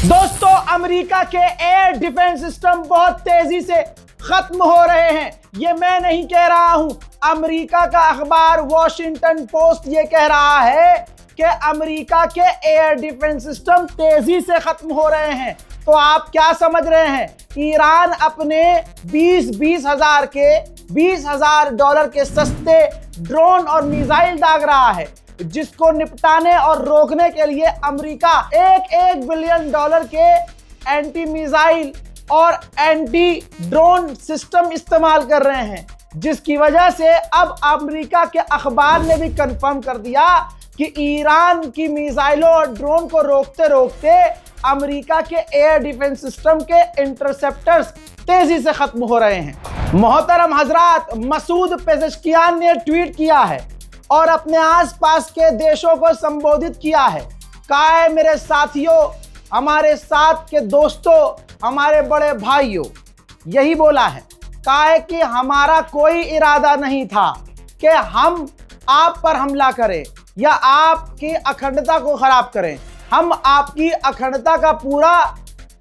दोस्तों, अमेरिका के air defence system बहुत तेजी से खत्म हो रहे हैं। ये मैं नहीं कह रहा हूं, अमेरिका का अखबार वॉशिंगटन पोस्ट ये कह रहा है कि अमेरिका के एयर डिफेंस सिस्टम तेजी से खत्म हो रहे हैं। तो आप क्या समझ रहे हैं? ईरान अपने 20,000 डॉलर के सस्ते ड्रोन और मिसाइल दाग रहा है, जिसको निपटाने और रोकने के लिए अमेरिका $1 बिलियन के एंटी मिसाइल और एंटी ड्रोन सिस्टम इस्तेमाल कर रहे हैं, जिसकी वजह से अब अमेरिका के अखबार ने भी कंफर्म कर दिया कि ईरान की मिसाइलों और ड्रोन को रोकते रोकते अमेरिका के एयर डिफेंस सिस्टम के इंटरसेप्टर्स तेजी से खत्म हो रहे हैं। मोहतरम हजरात, मसूद पेज़ेश्कियान ने ट्वीट किया है और अपने आसपास के देशों को संबोधित किया है। कहा है, मेरे साथियों, हमारे साथ के दोस्तों, हमारे बड़े भाइयों, यही बोला है। कहा है कि हमारा कोई इरादा नहीं था कि हम आप पर हमला करें या आपकी अखंडता को खराब करें। हम आपकी अखंडता का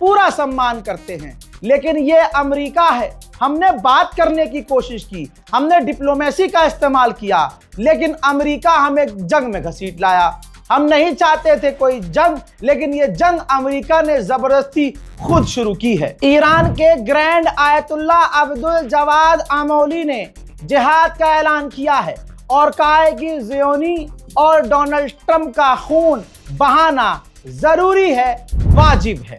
पूरा सम्मान करते हैं, लेकिन ये अमेरिका है। हमने बात करने की कोशिश की, हमने डिप्लोमेसी का इस्तेमाल किया, लेकिन अमेरिका हमें जंग में घसीट लाया। हम नहीं चाहते थे कोई जंग, लेकिन ये जंग अमेरिका ने जबरदस्ती खुद शुरू की है। ईरान के ग्रैंड आयतुल्ला अब्दुल जवाद आमोली ने जिहाद का ऐलान किया है और कहा है कि ज़ियोनी और डोनाल्ड ट्रंप का खून बहाना जरूरी है, वाजिब है।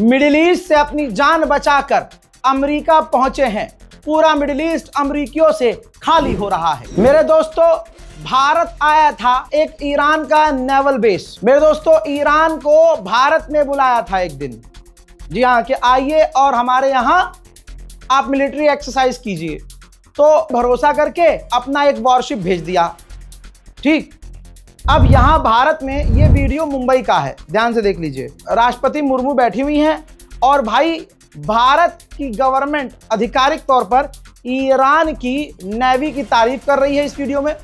मिडिल ईस्ट से अपनी जान बचाकर अमेरिका पहुंचे हैं। पूरा मिडिल ईस्ट अमेरिकियों से खाली हो रहा है। मेरे दोस्तों, भारत आया था एक ईरान का नेवल बेस। मेरे दोस्तों, ईरान को भारत ने बुलाया था एक दिन, जी हाँ, कि आइए और हमारे यहाँ आप मिलिट्री एक्सरसाइज कीजिए। तो भरोसा करके अपना एक वॉरशिप भेज दिया। ठीक, अब यहाँ भारत में, ये वीडियो मुंबई का है, ध्यान से देख लीजिए। राष्ट्रपति मुर्मू बैठी हुई हैं और भाई भारत की गवर्नमेंट आधिकारिक तौर पर ईरान की नेवी की तारीफ कर रही है इस वीडियो में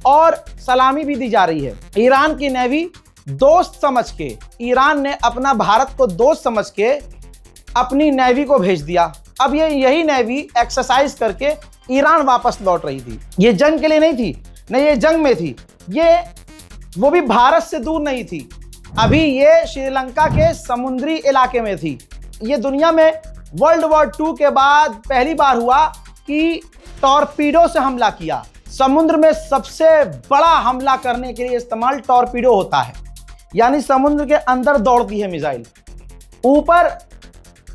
और सलामी भी दी जा रही है। ईरान की नेवी दोस्त समझ के, ईरान ने अपना भारत को दोस्त समझ के अपनी नेवी को भेज दिया। अब यही नेवी एक्सरसाइज करके ईरान वापस लौट रही थी। ये जंग के लिए नहीं थी, नहीं, ये जंग में थी। ये वो भी भारत से दूर नहीं थी, अभी ये श्रीलंका के समुद्री इलाके में थी। ये दुनिया में वर्ल्ड वॉर II के बाद पहली बार हुआ कि टॉर्पीडो से हमला किया। समुद्र में सबसे बड़ा हमला करने के लिए इस्तेमाल टॉर्पीडो होता है, यानी समुद्र के अंदर दौड़ती है मिसाइल। ऊपर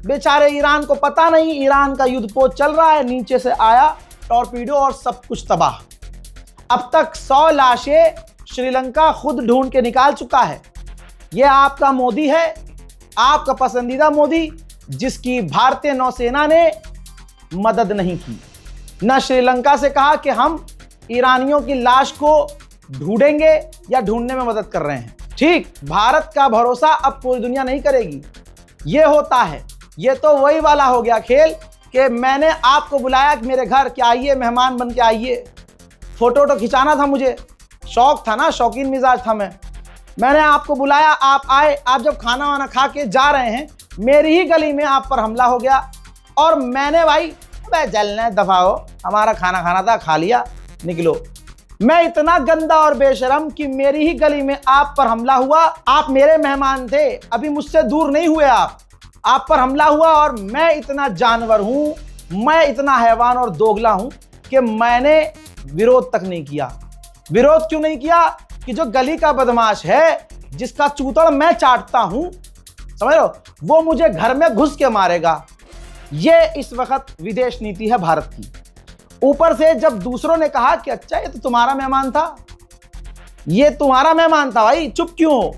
बेचारे ईरान को पता नहीं, ईरान का युद्धपोत चल रहा है, नीचे से आया टॉर्पीडो और सब कुछ तबाह। अब तक 100 लाशें श्रीलंका खुद ढूंढ के निकाल चुका है। यह आपका मोदी है, आपका पसंदीदा मोदी, जिसकी भारतीय नौसेना ने मदद नहीं की। न श्रीलंका से कहा कि हम ईरानियों की लाश को ढूंढेंगे या ढूंढने में मदद कर रहे हैं। ठीक, भारत का भरोसा अब पूरी दुनिया नहीं करेगी। ये होता है, ये तो वही वाला हो गया खेल कि मैंने आपको बुलाया कि मेरे घर क्या आइए, मेहमान बन के आइए। फोटो खिंचाना था मुझे, शौक था ना, शौकीन मिजाज था मैंने आपको बुलाया, आप आए। आप जब खाना वाना खा के जा रहे हैं, मेरी ही गली में आप पर हमला हो गया और मैंने भाई जलने दफा हो, हमारा खाना खाना था, खा लिया, निकलो। मैं इतना गंदा और बेशरम कि मेरी ही गली में आप पर हमला हुआ। आप मेरे मेहमान थे, अभी मुझसे दूर नहीं हुए आप पर हमला हुआ और मैं इतना जानवर हूं, मैं इतना हैवान और दोगला हूं कि मैंने विरोध तक नहीं किया। विरोध क्यों नहीं किया? कि जो गली का बदमाश है, जिसका चूतड़ मैं चाटता हूं, समझ लो, वो मुझे घर में घुस के मारेगा। ये इस वक्त विदेश नीति है भारत की। ऊपर से जब दूसरों ने कहा कि अच्छा ये तो तुम्हारा मेहमान था, ये तुम्हारा मेहमान था भाई, चुप क्यों हो,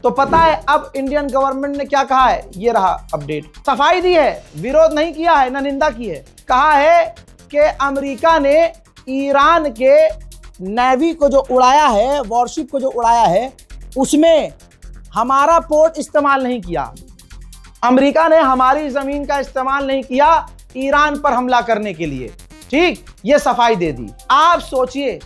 तो पता है अब इंडियन गवर्नमेंट ने क्या कहा है, ये रहा अपडेट। सफाई दी है, विरोध नहीं किया है, ना निंदा की है। कहा है कि अमेरिका ने ईरान के नेवी को जो उड़ाया है, वॉरशिप को जो उड़ाया है, उसमें हमारा पोर्ट इस्तेमाल नहीं किया। अमेरिका ने हमारी जमीन का इस्तेमाल नहीं किया ईरान पर हमला करने के लिए। ठीक, ये सफाई दे दी। आप सोचिए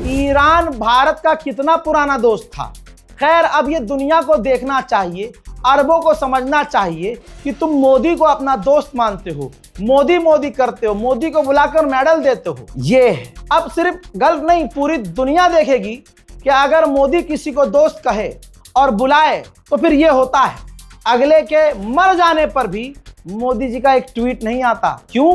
ईरान भारत का कितना पुराना दोस्त था। खैर, अब ये दुनिया को देखना चाहिए, अरबों को समझना चाहिए कि तुम मोदी को अपना दोस्त मानते हो, मोदी मोदी करते हो, मोदी को बुलाकर मेडल देते हो। ये है, अब सिर्फ गल्फ नहीं, पूरी दुनिया देखेगी कि अगर मोदी किसी को दोस्त कहे और बुलाए तो फिर ये होता है। अगले के मर जाने पर भी मोदी जी का एक ट्वीट नहीं आता। क्यों?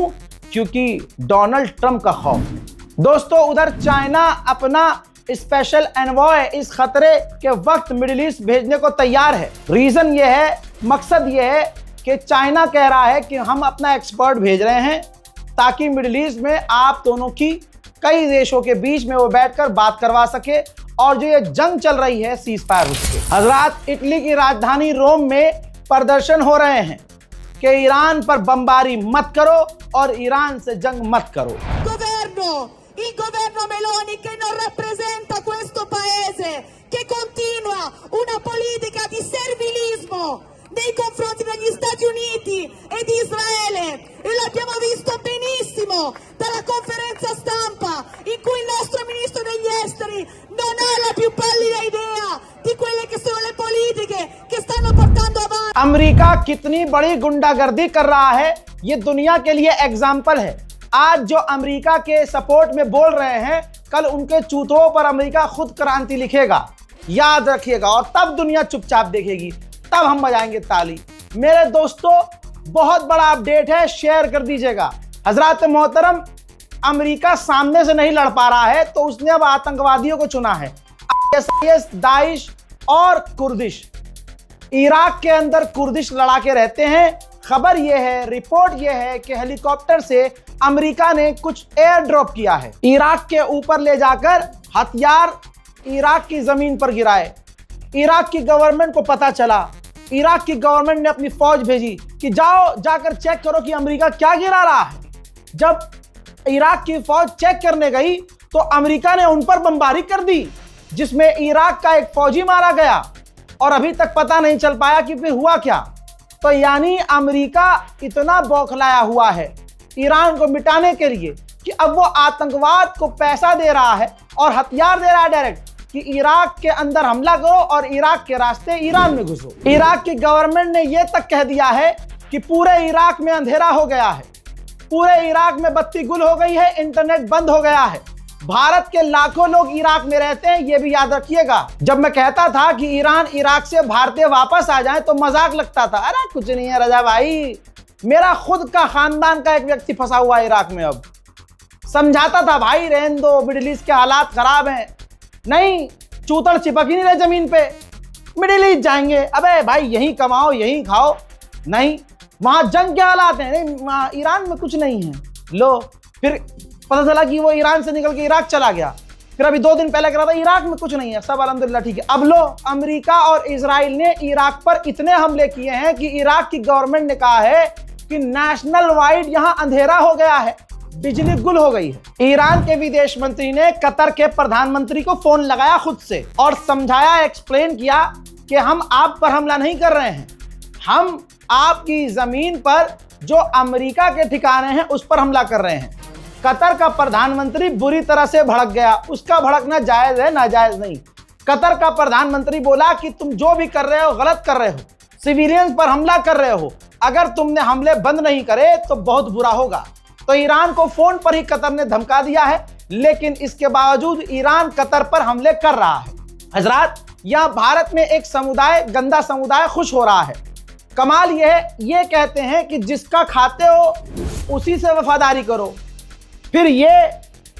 क्योंकि डोनाल्ड ट्रंप का खौफ है। दोस्तों, उधर चाइना अपना स्पेशल एनवॉय इस खतरे के वक्त मिडिल ईस्ट भेजने को तैयार है। रीजन ये है, मकसद ये है कि चाइना कह रहा है कि हम अपना एक्सपर्ट भेज रहे हैं ताकि मिडिल ईस्ट में आप दोनों की कई देशों के बीच में वो बैठकर बात करवा सके और जो ये जंग चल रही है सीज फायर उसके। हजरात, इटली की राजधानी रोम में प्रदर्शन हो रहे हैं कि ईरान पर बमबारी मत करो और ईरान से जंग मत करो। Il governo Meloni che non rappresenta questo paese, che continua una politica di servilismo nei confronti degli Stati Uniti e di Israele, e l'abbiamo visto benissimo dalla conferenza stampa in cui il nostro ministro degli esteri non ha la più pallida idea di quelle che sono le politiche che stanno portando avanti। America कितनी बड़ी गुंडागर्दी कर रहा है, ये दुनिया के लिए एग्जाम्पल है। आज जो अमेरिका के सपोर्ट में बोल रहे हैं, कल उनके चूतों पर अमेरिका खुद क्रांति लिखेगा, याद रखिएगा। और तब दुनिया चुपचाप देखेगी, तब हम बजाएंगे ताली। मेरे दोस्तों, बहुत बड़ा अपडेट है, शेयर कर दीजिएगा। हजरात मोहतरम, अमेरिका सामने से नहीं लड़ पा रहा है तो उसने अब आतंकवादियों को चुना है, ISIS, दाइश और कुर्दिश। इराक के अंदर कुर्दिश लड़ाके रहते हैं। खबर यह है, रिपोर्ट यह है कि हेलीकॉप्टर से अमेरिका ने कुछ एयर ड्रॉप किया है, इराक के ऊपर ले जाकर हथियार इराक की जमीन पर गिराए। इराक की गवर्नमेंट को पता चला, इराक की गवर्नमेंट ने अपनी फौज भेजी कि जाओ जाकर चेक करो कि अमेरिका क्या गिरा रहा है। जब इराक की फौज चेक करने गई तो अमेरिका ने उन पर बमबारी कर दी, जिसमें इराक का एक फौजी मारा गया और अभी तक पता नहीं चल पाया कि फिर हुआ क्या। तो यानी अमेरिका इतना बौखलाया हुआ है ईरान को मिटाने के लिए कि अब वो आतंकवाद को पैसा दे रहा है और हथियार दे रहा है डायरेक्ट कि इराक के अंदर हमला करो और इराक के रास्ते ईरान में घुसो। इराक की गवर्नमेंट ने ये तक कह दिया है कि पूरे इराक में अंधेरा हो गया है, पूरे इराक में बत्ती गुल हो गई है, इंटरनेट बंद हो गया है। भारत के लाखों लोग इराक में रहते हैं, ये भी याद रखिएगा। जब मैं कहता था कि ईरान इराक से भारतीय वापस आ जाएं तो मजाक लगता था, अरे कुछ नहीं है रजा भाई, मेरा खुद का खानदान का एक व्यक्ति फंसा हुआ है इराक में। अब समझाता था भाई रहने दो, मिडिल ईस्ट के हालात खराब हैं। नहीं, चूतड़ चिपक ही नहीं रहे जमीन पे, मिडिल ईस्ट जाएंगे, अबे भाई यहीं कमाओ यहीं खाओ। नहीं, वहां जंग के हालात हैं, नहीं ईरान में कुछ नहीं है। लो, फिर पता चला कि वो ईरान से निकल के इराक चला गया, फिर अभी 2 दिन पहले कह रहा था इराक में कुछ नहीं है, सब अल्हम्दुलिल्लाह ठीक है। अब लो, अमेरिका और इजराइल ने इराक पर इतने हमले किए हैं कि इराक की गवर्नमेंट ने कहा है कि नेशनल वाइड यहां अंधेरा हो गया है, बिजली गुल हो गई है। ईरान के विदेश मंत्री ने कतर के प्रधानमंत्री को फोन लगाया खुद से और समझाया, एक्सप्लेन किया कि हम आप पर हमला नहीं कर रहे हैं, हम आपकी जमीन पर जो अमेरिका के ठिकाने हैं उस पर हमला कर रहे हैं। कतर का प्रधानमंत्री बुरी तरह से भड़क गया। उसका भड़कना जायज है, नाजायज नहीं। कतर का प्रधानमंत्री बोला कि तुम जो भी कर रहे हो गलत कर रहे हो, सिविलियंस पर हमला कर रहे हो, अगर तुमने हमले बंद नहीं करे तो बहुत बुरा होगा। तो ईरान को फोन पर ही कतर ने धमका दिया है, लेकिन इसके बावजूद ईरान कतर पर हमले कर रहा है। हजरात, यहाँ भारत में एक समुदाय, गंदा समुदाय खुश हो रहा है। कमाल यह है, ये कहते हैं कि जिसका खाते हो उसी से वफादारी करो। फिर ये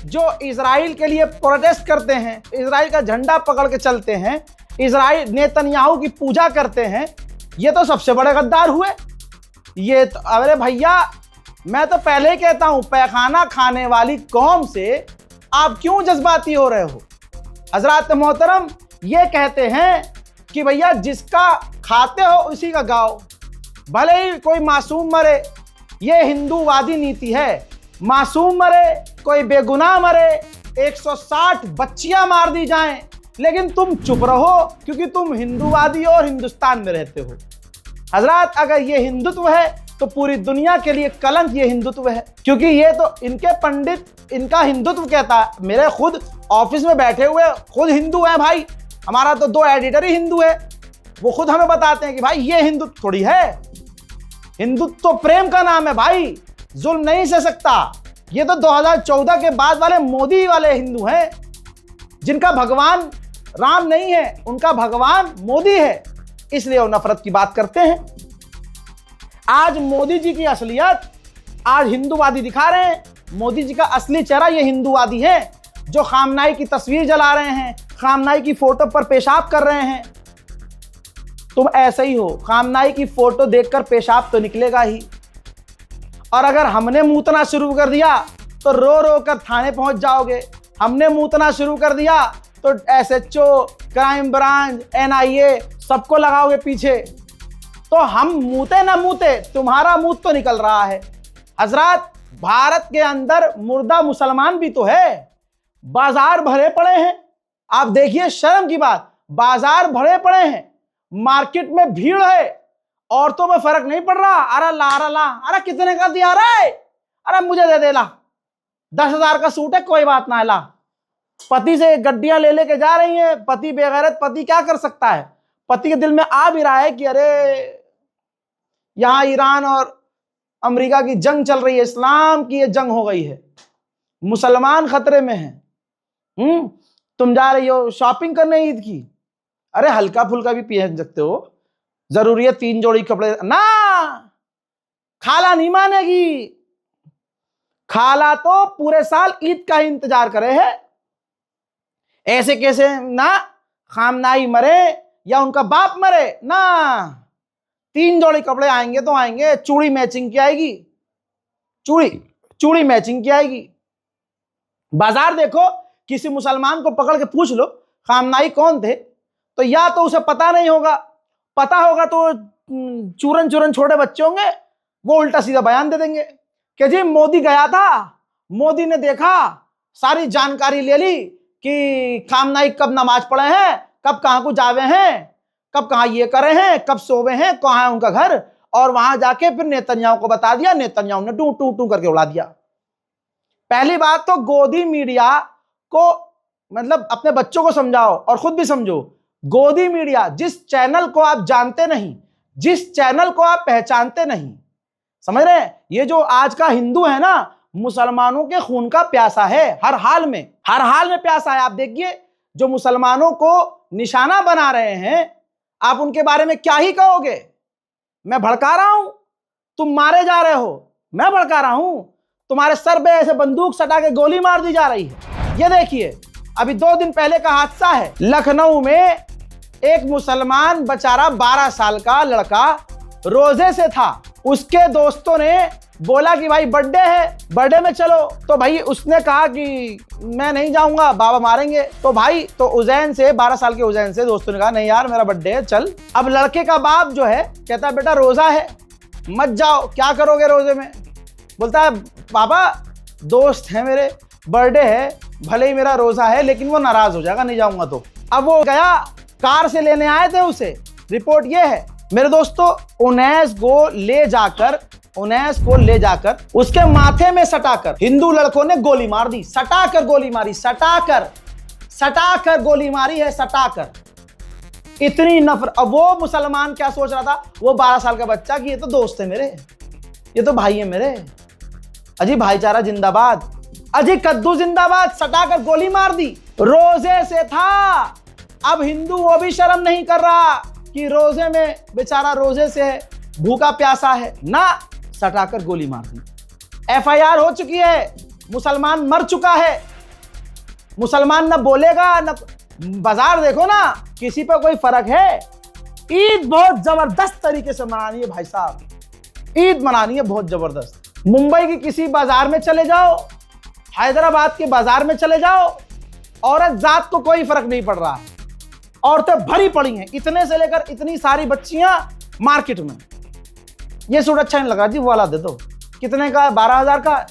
जो इजराइल के लिए प्रोटेस्ट करते हैं, इजराइल का झंडा पकड़ के चलते हैं, इजराइल नेतन्याहू की पूजा करते हैं, ये तो सबसे बड़े गद्दार हुए। ये तो अरे भैया, मैं तो पहले ही कहता हूं, पैखाना खाने वाली कौम से आप क्यों जज्बाती हो रहे हो। हजरात मोहतरम ये कहते हैं कि भैया जिसका खाते हो उसी का गाओ, भले ही कोई मासूम मरे, ये हिंदूवादी नीति है। मासूम मरे, कोई बेगुनाह मरे, 160 बच्चियां मार दी जाएं, लेकिन तुम चुप रहो क्योंकि तुम हिंदूवादी और हिंदुस्तान में रहते हो। हजरात, अगर ये हिंदुत्व है तो पूरी दुनिया के लिए कलंक ये हिंदुत्व है, क्योंकि ये तो इनके पंडित इनका हिंदुत्व कहता है। मेरे खुद ऑफिस में बैठे हुए खुद हिंदू हैं भाई, हमारा तो 2 एडिटर ही हिंदू है, वो खुद हमें बताते हैं कि भाई ये हिंदुत्व थोड़ी है, हिंदुत्व तो प्रेम का नाम है भाई, जुल्म नहीं सह सकता। ये तो 2014 के बाद वाले मोदी वाले हिंदू हैं, जिनका भगवान राम नहीं है, उनका भगवान मोदी है, इसलिए वो नफरत की बात करते हैं। आज मोदी जी की असलियत आज हिंदूवादी दिखा रहे हैं। मोदी जी का असली चेहरा ये हिंदूवादी है, जो खामनाई की तस्वीर जला रहे हैं, खामनाई की फोटो पर पेशाब कर रहे हैं। तुम ऐसे ही हो, खामनाई की फोटो देखकर पेशाब तो निकलेगा ही, और अगर हमने मूतना शुरू कर दिया तो रो रो कर थाने पहुंच जाओगे। हमने मूतना शुरू कर दिया तो SHO, क्राइम ब्रांच, NIA सबको लगाओगे पीछे। तो हम मूते ना मूते, तुम्हारा मूत तो निकल रहा है। हजरात, भारत के अंदर मुर्दा मुसलमान भी तो है, बाजार भरे पड़े हैं। आप देखिए, शर्म की बात, बाजार भरे पड़े हैं, मार्केट में भीड़ है, औरतों में फर्क नहीं पड़ रहा। अरे ला, अरे कितने का दिया रे, अरे मुझे दे ला, 10,000 का सूट है, कोई बात ना है, ला। पति से गड्डियां ले लेके जा रही हैं। पति बेगैरत पति क्या कर सकता है। पति के दिल में आ भी रहा है कि अरे यहां ईरान और अमेरिका की जंग चल रही है, इस्लाम की ये जंग हो गई है, मुसलमान खतरे में है। तुम जा रही हो शॉपिंग करने ईद की, अरे हल्का फुल्का भी पहन सकते हो, जरूरी है 3 जोड़ी कपड़े ना। खाला नहीं मानेगी, खाला तो पूरे साल ईद का ही इंतजार करे है। ऐसे कैसे ना, खामनाई मरे या उनका बाप मरे ना, 3 जोड़ी कपड़े आएंगे तो आएंगे। चूड़ी मैचिंग की आएगी, चूड़ी मैचिंग की आएगी। बाजार देखो, किसी मुसलमान को पकड़ के पूछ लो खामनाई कौन थे, तो या तो उसे पता नहीं होगा, पता होगा तो चूरन छोटे बच्चे होंगे, वो उल्टा सीधा बयान दे देंगे कि जी मोदी गया था, मोदी ने देखा, सारी जानकारी ले ली कि खामनाई कब नमाज पढ़े हैं, कब कहाँ को जावे हैं, कब कहाँ ये करे हैं, कब सोवे हैं, कहाँ है उनका घर, और वहां जाके फिर नेतन्याहू को बता दिया, नेतन्याहू ने टू टू टू करके उड़ा दिया। पहली बात तो गोदी मीडिया को, मतलब अपने बच्चों को समझाओ और खुद भी समझो। गोदी मीडिया, जिस चैनल को आप जानते नहीं, जिस चैनल को आप पहचानते नहीं, समझ रहे हैं, ये जो आज का हिंदू है ना, मुसलमानों के खून का प्यासा है, हर हाल में प्यासा है। आप देखिए, जो मुसलमानों को निशाना बना रहे हैं, आप उनके बारे में क्या ही कहोगे। मैं भड़का रहा हूं, तुम मारे जा रहे हो, मैं भड़का रहा हूं, तुम्हारे सर पे ऐसे बंदूक सटा के गोली मार दी जा रही है। ये देखिए, अभी 2 दिन पहले का हादसा है, लखनऊ में एक मुसलमान बेचारा 12 साल का लड़का रोजे से था, उसके दोस्तों ने बोला कि भाई बर्थडे है, बर्थडे में चलो, तो भाई उसने कहा कि मैं नहीं जाऊंगा, बाबा मारेंगे। तो भाई तो उज्जैन से, 12 साल के उज्जैन से दोस्तों ने कहा नहीं यार मेरा बर्थडे है, चल। अब लड़के का बाप जो है कहता है बेटा रोजा है, मत जाओ, क्या करोगे रोजे में। बोलता है पापा दोस्त है मेरे, बर्थडे है, भले ही मेरा रोजा है, लेकिन वो नाराज हो जाएगा नहीं जाऊंगा तो। अब वो गया, कार से लेने आए थे उसे। रिपोर्ट ये है मेरे दोस्तों, उनैस को ले जाकर उसके माथे में सटाकर हिंदू लड़कों ने गोली मार दी। सटाकर गोली मारी, सटाकर गोली मारी है, सटाकर। इतनी नफरत। अब वो मुसलमान क्या सोच रहा था, वो 12 साल का बच्चा, कि ये तो दोस्त है मेरे, ये तो भाई है मेरे, अजी भाईचारा जिंदाबाद, अजी कद्दू जिंदाबाद। सटाकर गोली मार दी, रोजे से था। अब हिंदू वो भी शर्म नहीं कर रहा कि रोजे में बेचारा रोजे से है, भूखा प्यासा है ना, सटाकर गोली मार दी। FIR हो चुकी है, मुसलमान मर चुका है, मुसलमान न बोलेगा न। बाजार देखो ना, किसी पर कोई फर्क है, ईद बहुत जबरदस्त तरीके से मनानी है भाई साहब, ईद मनानी है बहुत जबरदस्त। मुंबई की किसी बाजार में चले जाओ, हैदराबाद के बाजार में चले जाओ, औरत जात को कोई फर्क नहीं पड़ रहा है, औरतें भरी पड़ी हैं, इतने से लेकर इतनी सारी बच्चियां मार्केट में। ये सूट अच्छा नहीं लगा जी, वो वाला दे दो। कितने का? 12,000 का।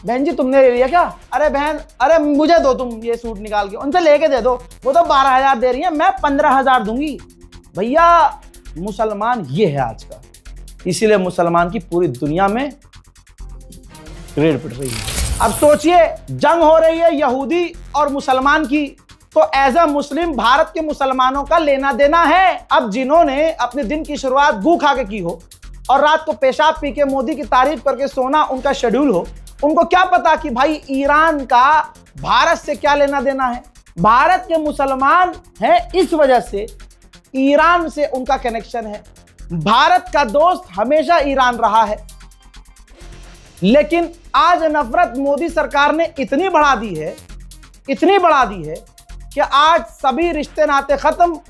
बहन जी तुमने ले लिया क्या? अरे बहन, अरे मुझे दो तुम ये सूट निकाल के, उनसे लेके दे दो, वो तो 12,000 दे रही है, मैं 15,000 दूंगी। भैया मुसलमान ये है आज का, इसीलिए मुसलमान की पूरी दुनिया में रेड पड़ रही है। अब सोचिए, जंग हो रही है यहूदी और मुसलमान की, तो एज अ मुस्लिम भारत के मुसलमानों का लेना देना है। अब जिन्होंने अपने दिन की शुरुआत गू खा के की हो और रात को पेशाब पी के मोदी की तारीफ करके सोना उनका शेड्यूल हो, उनको क्या पता कि भाई ईरान का भारत से क्या लेना देना है। भारत के मुसलमान हैं, इस वजह से ईरान से उनका कनेक्शन है। भारत का दोस्त हमेशा ईरान रहा है, लेकिन आज नफरत मोदी सरकार ने इतनी बढ़ा दी है, इतनी बढ़ा दी है कि आज सभी रिश्ते नाते खत्म।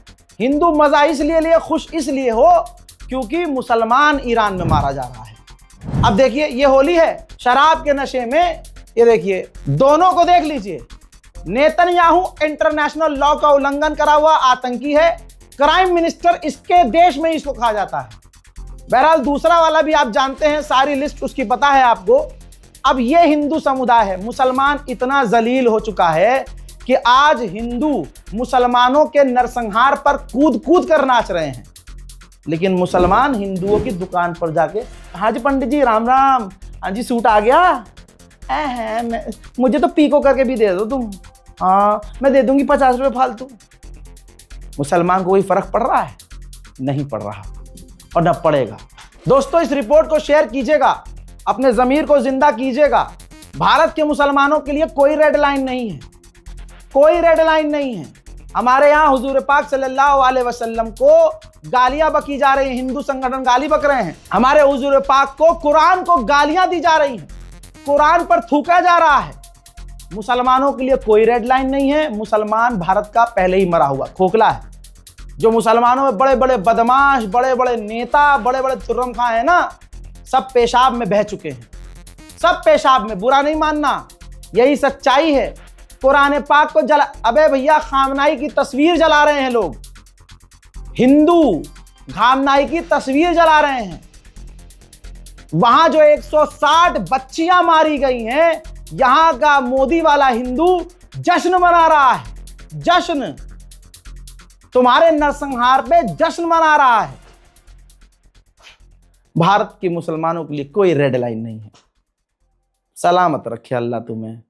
हिंदू मजा इसलिए लिए, खुश इसलिए हो क्योंकि मुसलमान ईरान में मारा जा रहा है। अब देखिए, ये होली है, शराब के नशे में, ये देखिए दोनों को देख लीजिए। नेतन्याहू इंटरनेशनल लॉ का उल्लंघन करा हुआ आतंकी है, क्राइम मिनिस्टर इसके देश में इसको कहा जाता है। बहरहाल दूसरा वाला भी आप जानते हैं, सारी लिस्ट उसकी पता है आपको। अब ये हिंदू समुदाय है, मुसलमान इतना जलील हो चुका है कि आज हिंदू मुसलमानों के नरसंहार पर कूद कूद कर नाच रहे हैं, लेकिन मुसलमान हिंदुओं की दुकान पर जाके, हाँ जी पंडित जी राम राम, हाँ जी सूट आ गया है, मुझे तो पीको करके भी दे दो तुम, हाँ मैं दे दूंगी 50 रुपये फालतू। मुसलमान को कोई फर्क पड़ रहा है? नहीं पड़ रहा और न पड़ेगा। दोस्तों इस रिपोर्ट को शेयर कीजिएगा, अपने ज़मीर को जिंदा कीजिएगा। भारत के मुसलमानों के लिए कोई रेड लाइन नहीं है, कोई रेड लाइन नहीं है। हमारे यहाँ हुजूर पाक सल्लल्लाहु अलैहि वसल्लम को गालियां बकी जा रही हैं, हिंदू संगठन गाली बक रहे हैं। हमारे हुजूर पाक को, कुरान को गालियां दी जा रही हैं, कुरान पर थूका जा रहा है। मुसलमानों के लिए कोई रेड लाइन नहीं है। मुसलमान भारत का पहले ही मरा हुआ खोखला है। जो मुसलमानों में बड़े बड़े बदमाश, बड़े बड़े नेता, बड़े बड़े तुर्रम खां है ना, सब पेशाब में बह चुके हैं, सब पेशाब में। बुरा नहीं मानना, यही सच्चाई है। कुरान पाक को जला, अबे भैया खामनाई की तस्वीर जला रहे हैं लोग, हिंदू खामनाई की तस्वीर जला रहे हैं। वहां जो 160 बच्चियां मारी गई हैं, यहां का मोदी वाला हिंदू जश्न मना रहा है, जश्न। तुम्हारे नरसंहार पे जश्न मना रहा है। भारत के मुसलमानों के लिए कोई रेड लाइन नहीं है। सलामत रखे अल्लाह तुम्हें।